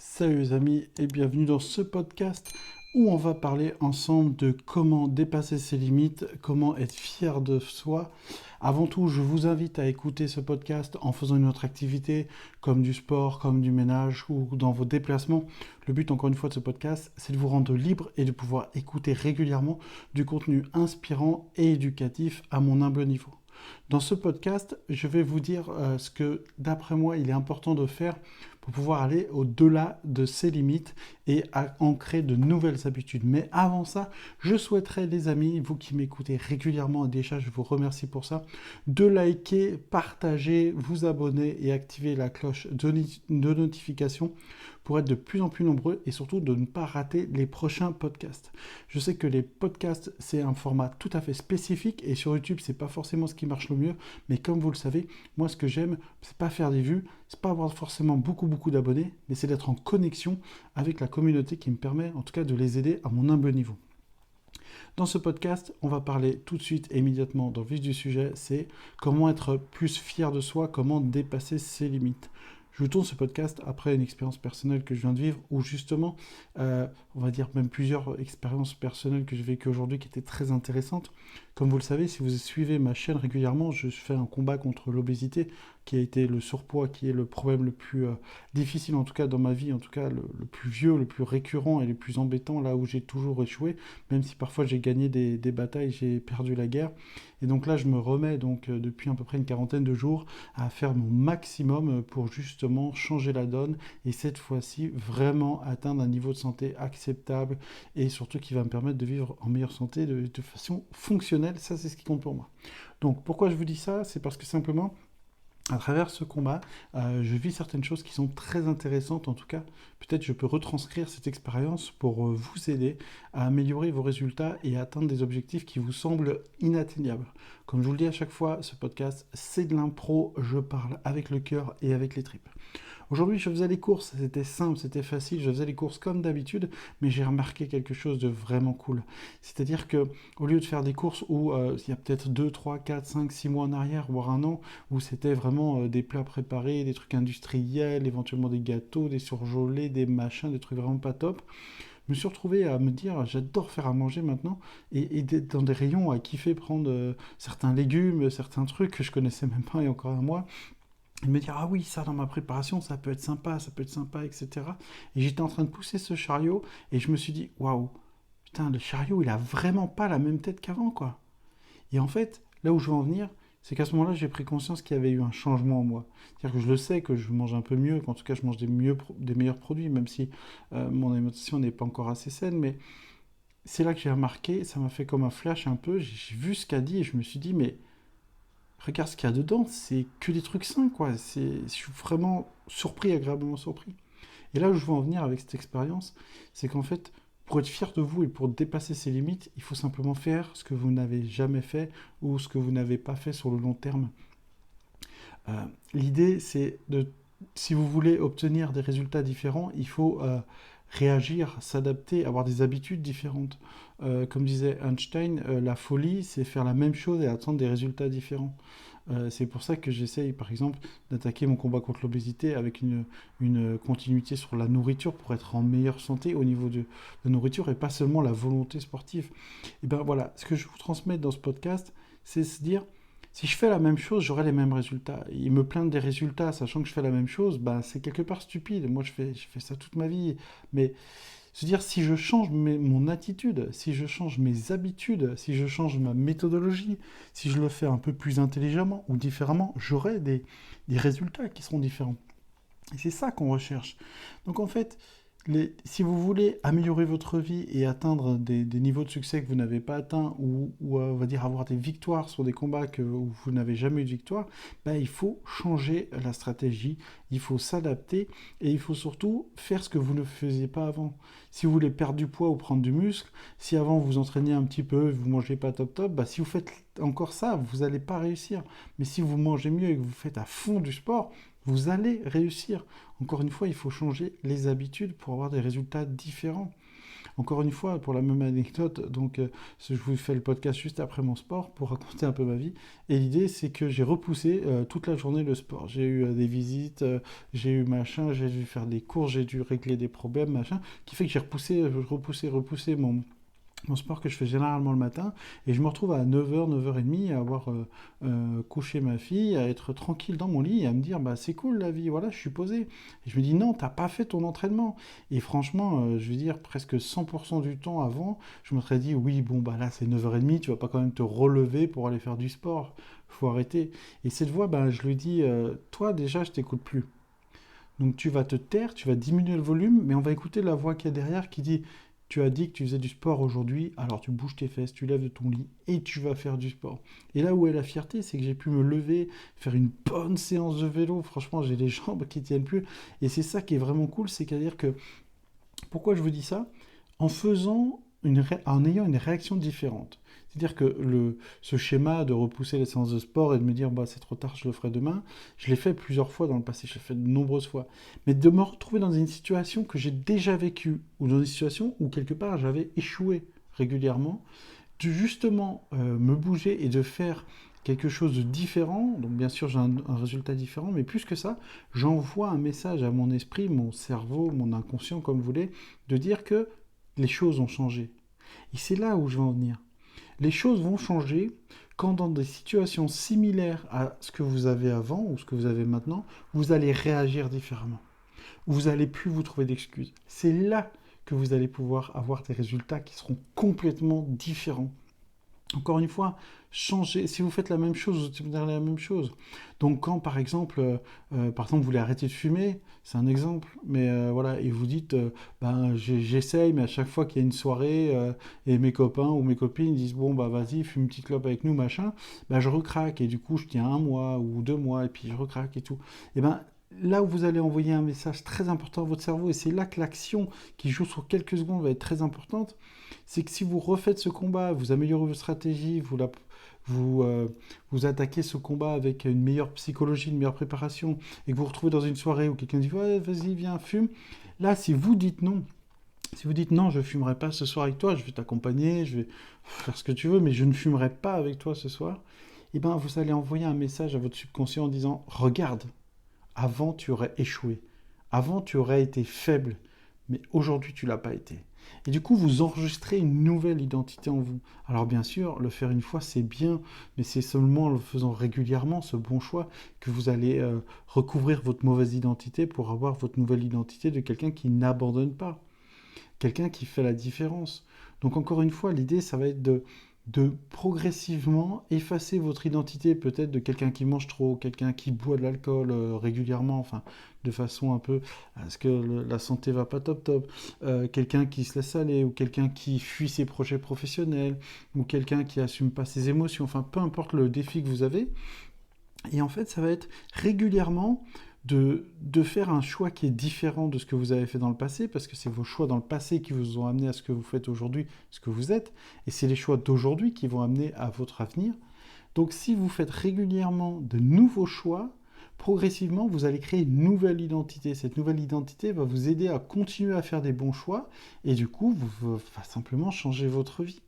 Salut les amis et bienvenue dans ce podcast où on va parler ensemble de comment dépasser ses limites, comment être fier de soi. Avant tout, je vous invite à écouter ce podcast en faisant une autre activité comme du sport, comme du ménage ou dans vos déplacements. Le but encore une fois de ce podcast, c'est de vous rendre libre et de pouvoir écouter régulièrement du contenu inspirant et éducatif à mon humble niveau. Dans ce podcast, je vais vous dire ce que, d'après moi, il est important de faire pour pouvoir aller au-delà de ses limites et à ancrer de nouvelles habitudes. Mais avant ça, je souhaiterais, les amis, vous qui m'écoutez régulièrement, et déjà je vous remercie pour ça, de liker, partager, vous abonner et activer la cloche de notification pour être de plus en plus nombreux et surtout de ne pas rater les prochains podcasts. Je sais que les podcasts, c'est un format tout à fait spécifique et sur YouTube, c'est pas forcément ce qui marche le mieux, mais comme vous le savez, moi ce que j'aime, c'est pas faire des vues, c'est pas avoir forcément beaucoup d'abonnés, mais c'est d'être en connexion avec la communauté qui me permet en tout cas de les aider à mon humble niveau. Dans ce podcast, on va parler tout de suite, immédiatement, dans le vif du sujet, c'est comment être plus fier de soi, comment dépasser ses limites. Je vous tourne ce podcast après une expérience personnelle que je viens de vivre, où justement, on va dire même plusieurs expériences personnelles que j'ai vécues aujourd'hui qui étaient très intéressantes. Comme vous le savez, si vous suivez ma chaîne régulièrement, je fais un combat contre l'obésité, qui a été le surpoids, qui est le problème le plus difficile, en tout cas dans ma vie, en tout cas le plus vieux, le plus récurrent et le plus embêtant, là où j'ai toujours échoué, même si parfois j'ai gagné des batailles, j'ai perdu la guerre. Et donc là, je me remets donc depuis à peu près une quarantaine de jours à faire mon maximum pour justement changer la donne et cette fois-ci vraiment atteindre un niveau de santé acceptable et surtout qui va me permettre de vivre en meilleure santé de façon fonctionnelle. Ça, c'est ce qui compte pour moi. Donc pourquoi je vous dis ça? C'est parce que simplement, à travers ce combat, je vis certaines choses qui sont très intéressantes. En tout cas, peut-être je peux retranscrire cette expérience pour vous aider à améliorer vos résultats et à atteindre des objectifs qui vous semblent inatteignables. Comme je vous le dis à chaque fois, ce podcast, c'est de l'impro. Je parle avec le cœur et avec les tripes. Aujourd'hui, je faisais les courses, c'était simple, c'était facile, je faisais les courses comme d'habitude, mais j'ai remarqué quelque chose de vraiment cool. C'est-à-dire que au lieu de faire des courses où il y a peut-être 2, 3, 4, 5, 6 mois en arrière, voire un an, où c'était vraiment des plats préparés, des trucs industriels, éventuellement des gâteaux, des surgelés, des machins, des trucs vraiment pas top, je me suis retrouvé à me dire j'adore faire à manger maintenant et d'être dans des rayons à kiffer prendre certains légumes, certains trucs que je connaissais même pas il y a encore un mois et me dire ah oui ça dans ma préparation ça peut être sympa etc. Et j'étais en train de pousser ce chariot et je me suis dit waouh putain le chariot il a vraiment pas la même tête qu'avant quoi. Et en fait là où je veux en venir c'est qu'à ce moment-là j'ai pris conscience qu'il y avait eu un changement en moi. C'est-à-dire que je le sais que je mange un peu mieux, qu'en tout cas je mange des meilleurs produits même si mon alimentation n'est pas encore assez saine mais c'est là que j'ai remarqué, ça m'a fait comme un flash un peu, j'ai vu ce qu'a dit et je me suis dit mais regarde ce qu'il y a dedans, c'est que des trucs sains, quoi. Je suis vraiment surpris, agréablement surpris. Et là où je veux en venir avec cette expérience, c'est qu'en fait, pour être fier de vous et pour dépasser ses limites, il faut simplement faire ce que vous n'avez jamais fait ou ce que vous n'avez pas fait sur le long terme. L'idée, c'est de, si vous voulez obtenir des résultats différents, il faut réagir, s'adapter, avoir des habitudes différentes. Comme disait Einstein, la folie, c'est faire la même chose et attendre des résultats différents. C'est pour ça que j'essaye, par exemple, d'attaquer mon combat contre l'obésité avec une continuité sur la nourriture pour être en meilleure santé au niveau de la nourriture et pas seulement la volonté sportive. Et ben voilà, ce que je vous transmets dans ce podcast, c'est se dire, si je fais la même chose, j'aurai les mêmes résultats. Et me plaindre des résultats, sachant que je fais la même chose, bah, c'est quelque part stupide. Moi, je fais ça toute ma vie. Mais se dire, si je change mon attitude, si je change mes habitudes, si je change ma méthodologie, si je le fais un peu plus intelligemment ou différemment, j'aurai des résultats qui seront différents. Et c'est ça qu'on recherche. Donc en fait, si vous voulez améliorer votre vie et atteindre des niveaux de succès que vous n'avez pas atteints ou, on va dire avoir des victoires sur des combats où vous n'avez jamais eu de victoire, ben, il faut changer la stratégie, il faut s'adapter et il faut surtout faire ce que vous ne faisiez pas avant. Si vous voulez perdre du poids ou prendre du muscle, si avant vous entraîniez un petit peu, vous mangez pas top top, ben, si vous faites encore ça, vous n'allez pas réussir. Mais si vous mangez mieux et que vous faites à fond du sport, vous allez réussir. Encore une fois, il faut changer les habitudes pour avoir des résultats différents. Encore une fois, pour la même anecdote, donc je vous fais le podcast juste après mon sport pour raconter un peu ma vie. Et l'idée, c'est que j'ai repoussé toute la journée le sport. J'ai eu des visites, j'ai eu machin, j'ai dû faire des courses, j'ai dû régler des problèmes, machin, qui fait que j'ai repoussé mon sport que je fais généralement le matin, et je me retrouve à 9h, 9h30 à avoir couché ma fille, à être tranquille dans mon lit et à me dire bah c'est cool la vie, voilà, je suis posé. Et je me dis non, t'as pas fait ton entraînement. Et franchement, je veux dire, presque 100% du temps avant, je me serais dit oui, bon bah là c'est 9h30, tu vas pas quand même te relever pour aller faire du sport, faut arrêter. Et cette voix, bah, je lui dis toi déjà je t'écoute plus. Donc tu vas te taire, tu vas diminuer le volume, mais on va écouter la voix qu'il y a derrière qui dit tu as dit que tu faisais du sport aujourd'hui, alors tu bouges tes fesses, tu lèves de ton lit et tu vas faire du sport. Et là où est la fierté, c'est que j'ai pu me lever, faire une bonne séance de vélo. Franchement, j'ai les jambes qui tiennent plus. Et c'est ça qui est vraiment cool, c'est qu'à dire que pourquoi je vous dis ça? En faisant en ayant une réaction différente. C'est-à-dire que ce schéma de repousser les séances de sport et de me dire bah, c'est trop tard, je le ferai demain, je l'ai fait plusieurs fois dans le passé, je l'ai fait de nombreuses fois. Mais de me retrouver dans une situation que j'ai déjà vécue, ou dans une situation où quelque part j'avais échoué régulièrement, de justement me bouger et de faire quelque chose de différent, donc bien sûr j'ai un résultat différent, mais plus que ça, j'envoie un message à mon esprit, mon cerveau, mon inconscient, comme vous voulez, de dire que les choses ont changé. Et c'est là où je veux en venir. Les choses vont changer quand dans des situations similaires à ce que vous avez avant ou ce que vous avez maintenant, vous allez réagir différemment. Vous n'allez plus vous trouver d'excuses. C'est là que vous allez pouvoir avoir des résultats qui seront complètement différents. Encore une fois, changez. Si vous faites la même chose, vous obtiendrez la même chose. Donc quand par exemple, vous voulez arrêter de fumer, c'est un exemple, mais voilà, et vous dites, ben j'essaye, mais à chaque fois qu'il y a une soirée et mes copains ou mes copines disent bon bah vas-y, fume une petite clope avec nous, machin, ben je recraque et du coup je tiens un mois ou 2 mois et puis je recraque et tout. Et ben là où vous allez envoyer un message très important à votre cerveau, et c'est là que l'action qui joue sur quelques secondes va être très importante, c'est que si vous refaites ce combat, vous améliorez votre stratégie, vous attaquez ce combat avec une meilleure psychologie, une meilleure préparation, et que vous vous retrouvez dans une soirée où quelqu'un dit ouais, vas-y, viens, fume. Là, si vous dites non, je ne fumerai pas ce soir avec toi, je vais t'accompagner, je vais faire ce que tu veux, mais je ne fumerai pas avec toi ce soir, et ben vous allez envoyer un message à votre subconscient en disant regarde, avant tu aurais échoué, avant tu aurais été faible, mais aujourd'hui tu l'as pas été. Et du coup, vous enregistrez une nouvelle identité en vous. Alors bien sûr, le faire une fois, c'est bien, mais c'est seulement en le faisant régulièrement, ce bon choix, que vous allez recouvrir votre mauvaise identité pour avoir votre nouvelle identité de quelqu'un qui n'abandonne pas, quelqu'un qui fait la différence. Donc encore une fois, l'idée, ça va être de progressivement effacer votre identité, peut-être de quelqu'un qui mange trop, quelqu'un qui boit de l'alcool régulièrement, enfin de façon un peu à ce que la santé va pas top top, quelqu'un qui se laisse aller, ou quelqu'un qui fuit ses projets professionnels, ou quelqu'un qui assume pas ses émotions, enfin peu importe le défi que vous avez. Et en fait, ça va être régulièrement de faire un choix qui est différent de ce que vous avez fait dans le passé, parce que c'est vos choix dans le passé qui vous ont amené à ce que vous faites aujourd'hui, ce que vous êtes, et c'est les choix d'aujourd'hui qui vont amener à votre avenir. Donc si vous faites régulièrement de nouveaux choix, progressivement, vous allez créer une nouvelle identité. Cette nouvelle identité va vous aider à continuer à faire des bons choix, et du coup, vous va simplement changer votre vie.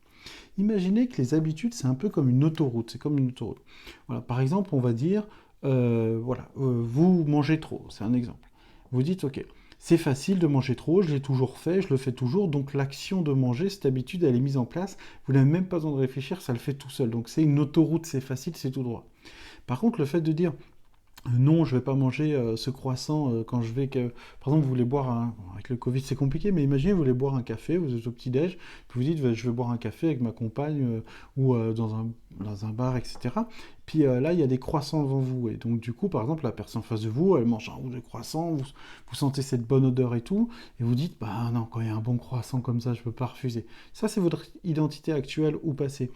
Imaginez que les habitudes, c'est un peu comme une autoroute. C'est comme une autoroute. Voilà, par exemple, on va dire, vous mangez trop. C'est un exemple. Vous dites, ok, c'est facile de manger trop, je l'ai toujours fait, je le fais toujours. Donc l'action de manger, cette habitude, elle est mise en place. Vous n'avez même pas besoin de réfléchir, ça le fait tout seul. Donc c'est une autoroute, c'est facile, c'est tout droit. Par contre, le fait de dire, non, je vais pas manger ce croissant quand je vais que... Par exemple, vous voulez boire un... bon, avec le Covid, c'est compliqué, mais imaginez, vous voulez boire un café, vous êtes au petit-déj, puis vous dites, je vais boire un café avec ma compagne ou dans un bar, etc. Puis là, il y a des croissants devant vous. Et donc, du coup, par exemple, la personne en face de vous, elle mange un ou deux croissants, vous sentez cette bonne odeur et tout, et vous dites, bah non, quand il y a un bon croissant comme ça, je peux pas refuser. Ça, c'est votre identité actuelle ou passée.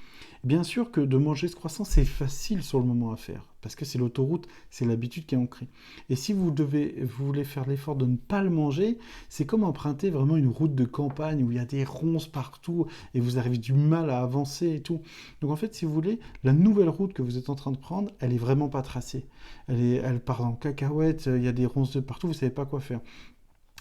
Bien sûr que de manger ce croissant, c'est facile sur le moment à faire, parce que c'est l'autoroute, c'est l'habitude qui est ancrée. Et si vous voulez faire l'effort de ne pas le manger, c'est comme emprunter vraiment une route de campagne où il y a des ronces partout et vous avez du mal à avancer et tout. Donc en fait, si vous voulez, la nouvelle route que vous êtes en train de prendre, elle est vraiment pas tracée. Elle part en cacahuète, il y a des ronces de partout, vous savez pas quoi faire.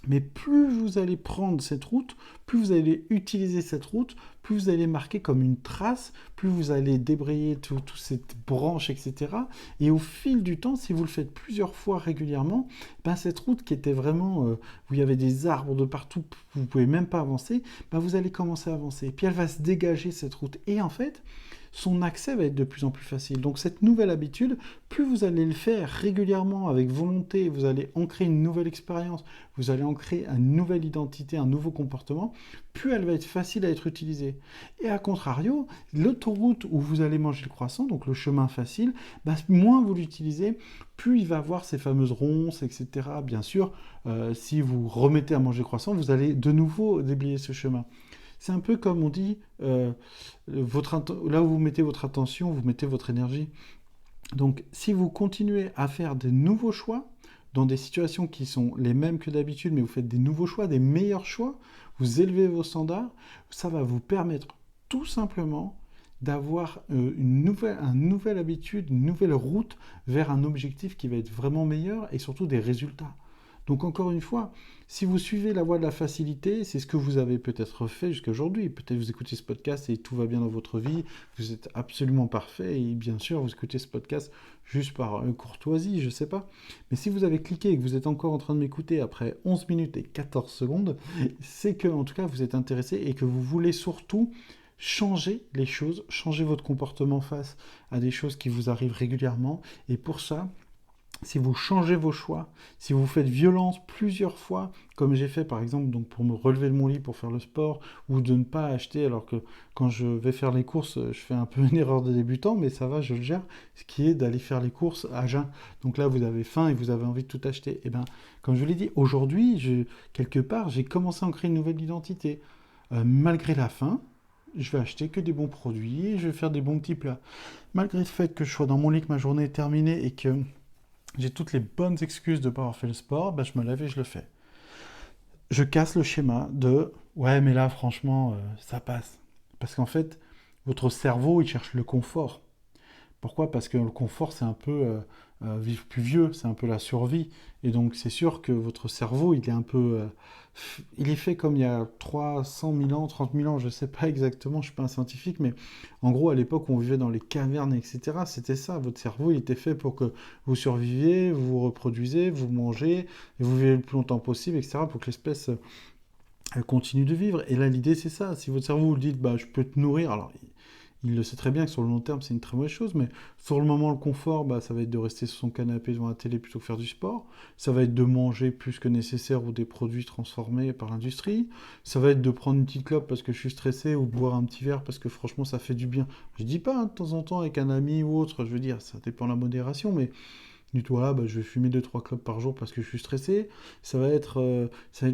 Mais plus vous allez prendre cette route, plus vous allez utiliser cette route, plus vous allez marquer comme une trace, plus vous allez débrayer toutes cette branche, etc. Et au fil du temps, si vous le faites plusieurs fois régulièrement, ben cette route qui était vraiment, où il y avait des arbres de partout, vous ne pouvez même pas avancer, ben vous allez commencer à avancer. Et puis elle va se dégager, cette route. Et en fait, son accès va être de plus en plus facile. Donc cette nouvelle habitude, plus vous allez le faire régulièrement avec volonté, vous allez ancrer une nouvelle expérience, vous allez ancrer une nouvelle identité, un nouveau comportement, plus elle va être facile à être utilisée. Et à contrario, l'autoroute où vous allez manger le croissant, donc le chemin facile, bah, moins vous l'utilisez, plus il va avoir ces fameuses ronces, etc. Bien sûr, si vous remettez à manger le croissant, vous allez de nouveau déblayer ce chemin. C'est un peu comme on dit, là où vous mettez votre attention, vous mettez votre énergie. Donc si vous continuez à faire de nouveaux choix, dans des situations qui sont les mêmes que d'habitude, mais vous faites des nouveaux choix, des meilleurs choix, vous élevez vos standards, ça va vous permettre tout simplement d'avoir une nouvelle habitude, une nouvelle route vers un objectif qui va être vraiment meilleur et surtout des résultats. Donc encore une fois, si vous suivez la voie de la facilité, c'est ce que vous avez peut-être fait jusqu'à aujourd'hui. Peut-être vous écoutez ce podcast et tout va bien dans votre vie, vous êtes absolument parfait et bien sûr vous écoutez ce podcast juste par courtoisie, je ne sais pas. Mais si vous avez cliqué et que vous êtes encore en train de m'écouter après 11 minutes et 14 secondes, c'est que en tout cas vous êtes intéressé et que vous voulez surtout changer les choses, changer votre comportement face à des choses qui vous arrivent régulièrement. Et pour ça, si vous changez vos choix, si vous faites violence plusieurs fois, comme j'ai fait par exemple donc pour me relever de mon lit pour faire le sport, ou de ne pas acheter alors que quand je vais faire les courses, je fais un peu une erreur de débutant, mais ça va, je le gère, ce qui est d'aller faire les courses à jeun. Donc là, vous avez faim et vous avez envie de tout acheter. Et bien, comme je vous l'ai dit, aujourd'hui, quelque part, j'ai commencé à en créer une nouvelle identité. Malgré la faim, je vais acheter que des bons produits, je vais faire des bons petits plats. Malgré le fait que je sois dans mon lit, que ma journée est terminée et que j'ai toutes les bonnes excuses de ne pas avoir fait le sport, bah, je me lève et je le fais. Je casse le schéma de ouais, mais là, franchement, ça passe. Parce qu'en fait, votre cerveau, il cherche le confort. Pourquoi? Parce que le confort, c'est un peu vivre plus vieux, c'est un peu la survie. Et donc, c'est sûr que votre cerveau, il est un peu. Il est fait comme il y a 300 000 ans, 30 000 ans, je ne sais pas exactement, je ne suis pas un scientifique, mais en gros, à l'époque où on vivait dans les cavernes, etc., c'était ça. Votre cerveau, il était fait pour que vous surviviez, vous vous reproduisez, vous mangez, et vous vivez le plus longtemps possible, etc., pour que l'espèce elle continue de vivre. Et là, l'idée, c'est ça. Si votre cerveau vous dit, bah, je peux te nourrir, alors il le sait très bien que sur le long terme, c'est une très mauvaise chose, mais sur le moment, le confort, bah, ça va être de rester sur son canapé devant la télé plutôt que faire du sport. Ça va être de manger plus que nécessaire ou des produits transformés par l'industrie. Ça va être de prendre une petite clope parce que je suis stressé ou boire un petit verre parce que franchement, ça fait du bien. Je dis pas hein, de temps en temps avec un ami ou autre, je veux dire, ça dépend de la modération, mais du tout, voilà, bah, je vais fumer deux trois clopes par jour parce que je suis stressé. Ça va être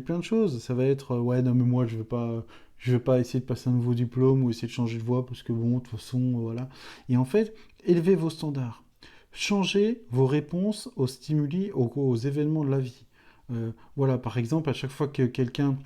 plein de choses. Ça va être, ouais, non, mais moi, je vais pas essayer de passer un nouveau diplôme ou essayer de changer de voie parce que bon, de toute façon, voilà. Et en fait, élevez vos standards. Changez vos réponses aux stimuli, aux événements de la vie. Voilà, par exemple, à chaque fois que quelqu'un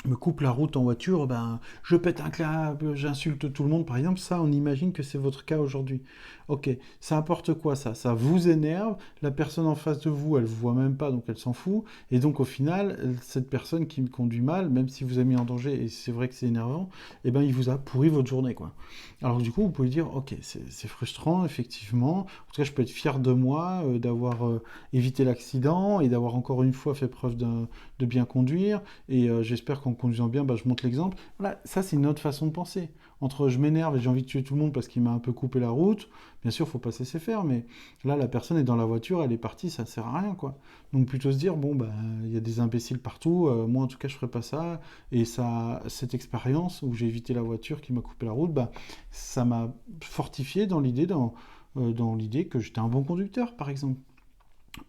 me coupe la route en voiture, ben, je pète un câble, j'insulte tout le monde, par exemple, ça, on imagine que c'est votre cas aujourd'hui. Ok, ça apporte quoi ça? Ça vous énerve, la personne en face de vous, elle vous voit même pas, donc elle s'en fout, et donc au final, cette personne qui me conduit mal, même si vous a mis en danger, et c'est vrai que c'est énervant, eh ben, il vous a pourri votre journée, quoi. Alors du coup, vous pouvez dire, ok, c'est frustrant, effectivement, en tout cas, je peux être fier de moi, d'avoir évité l'accident, et d'avoir encore une fois fait preuve de bien conduire, et j'espère qu'en conduisant bien, bah, je montre l'exemple. Voilà, ça c'est une autre façon de penser. Entre je m'énerve et j'ai envie de tuer tout le monde parce qu'il m'a un peu coupé la route, bien sûr, faut pas se laisser faire, mais là, la personne est dans la voiture, elle est partie, ça sert à rien, quoi. Donc plutôt se dire, bon, bah, il y a des imbéciles partout, moi en tout cas, je ferai pas ça, et ça, cette expérience où j'ai évité la voiture qui m'a coupé la route, bah, ça m'a fortifié dans l'idée que j'étais un bon conducteur, par exemple.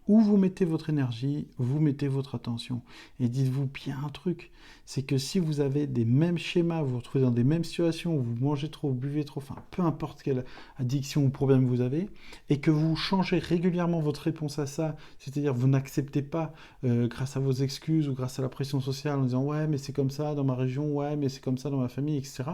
Où vous mettez votre énergie, vous mettez votre attention. Et dites-vous bien un truc, c'est que si vous avez des mêmes schémas, vous vous retrouvez dans des mêmes situations où vous mangez trop, vous buvez trop, enfin peu importe quelle addiction ou problème vous avez, et que vous changez régulièrement votre réponse à ça, c'est-à-dire vous n'acceptez pas grâce à vos excuses ou grâce à la pression sociale en disant ouais mais c'est comme ça dans ma région, ouais mais c'est comme ça dans ma famille, etc.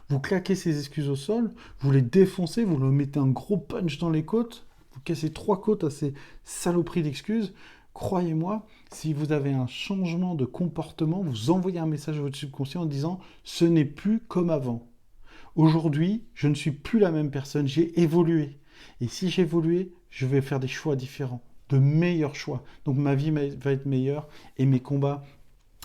Vous claquez ces excuses au sol, vous les défoncez, vous leur mettez un gros punch dans les côtes, vous cassez trois côtes à ces saloperies d'excuses, Croyez-moi, si vous avez un changement de comportement, vous envoyez un message à votre subconscient en disant « ce n'est plus comme avant ». Aujourd'hui, je ne suis plus la même personne, j'ai évolué. Et si j'ai évolué, je vais faire des choix différents, de meilleurs choix. Donc ma vie va être meilleure et mes combats,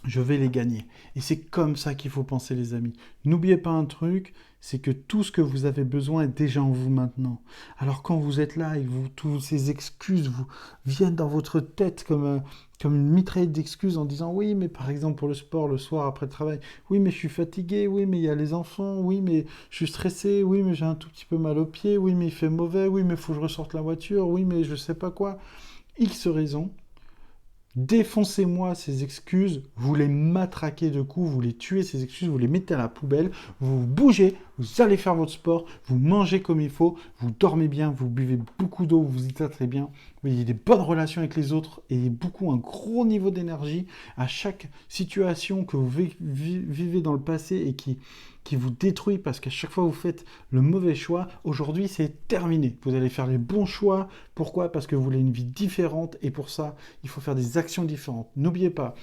je vais les gagner. Et c'est comme ça qu'il faut penser, les amis. N'oubliez pas un truc, c'est que tout ce que vous avez besoin est déjà en vous maintenant. Alors quand vous êtes là et toutes ces excuses vous viennent dans votre tête comme une mitraillette d'excuses en disant oui, mais par exemple pour le sport, le soir après le travail, oui, mais je suis fatigué, oui, mais il y a les enfants, oui, mais je suis stressé, oui, mais j'ai un tout petit peu mal aux pieds, oui, mais il fait mauvais, oui, mais il faut que je ressorte la voiture, oui, mais je sais pas quoi. X raisons. Défoncez-moi ces excuses, vous les matraquez de coups, vous les tuez ces excuses, vous les mettez à la poubelle, vous bougez, vous allez faire votre sport, vous mangez comme il faut, vous dormez bien, vous buvez beaucoup d'eau, vous hydratez bien, vous ayez des bonnes relations avec les autres et un gros niveau d'énergie à chaque situation que vous vivez dans le passé et qui vous détruit parce qu'à chaque fois vous faites le mauvais choix. Aujourd'hui, c'est terminé. Vous allez faire les bons choix. Pourquoi ? Parce que vous voulez une vie différente et pour ça, il faut faire des actions différentes. N'oubliez pas,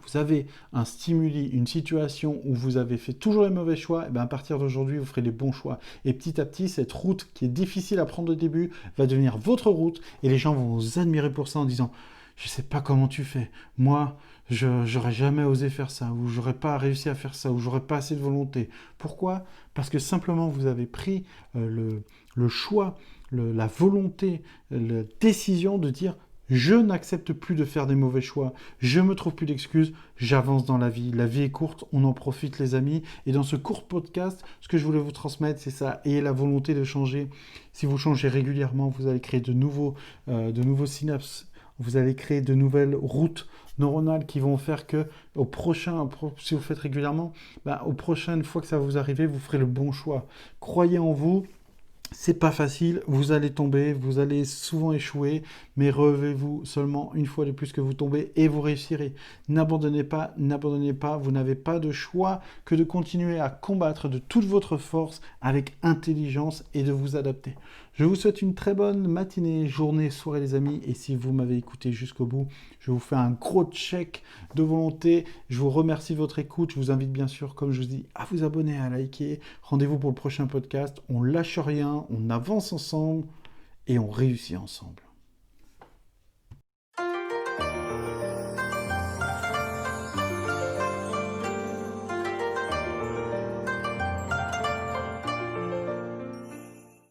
vous avez un stimuli, une situation où vous avez fait toujours les mauvais choix, et bien à partir d'aujourd'hui, vous ferez les bons choix. Et petit à petit, cette route qui est difficile à prendre au début va devenir votre route et les gens vont vous admirer pour ça en disant « Je ne sais pas comment tu fais. Moi, je n'aurais jamais osé faire ça, ou j'aurais pas réussi à faire ça, ou j'aurais pas assez de volonté. » Pourquoi ? Parce que simplement vous avez pris le choix, la volonté, la décision de dire je n'accepte plus de faire des mauvais choix, je me trouve plus d'excuses, j'avance dans la vie. La vie est courte, on en profite les amis. Et dans ce court podcast, ce que je voulais vous transmettre, c'est ça. Ayez la volonté de changer. Si vous changez régulièrement, vous allez créer de nouveaux synapses. Vous allez créer de nouvelles routes neuronales qui vont faire que si vous faites régulièrement, aux prochaines fois que ça va vous arriver, vous ferez le bon choix. Croyez en vous. C'est pas facile, vous allez tomber, vous allez souvent échouer, mais relevez-vous seulement une fois de plus que vous tombez et vous réussirez. N'abandonnez pas, vous n'avez pas de choix que de continuer à combattre de toute votre force avec intelligence et de vous adapter. Je vous souhaite une très bonne matinée, journée, soirée les amis, et si vous m'avez écouté jusqu'au bout, je vous fais un gros check de volonté, je vous remercie de votre écoute, je vous invite bien sûr, comme je vous dis, à vous abonner, à liker, rendez-vous pour le prochain podcast, on lâche rien, on avance ensemble et on réussit ensemble.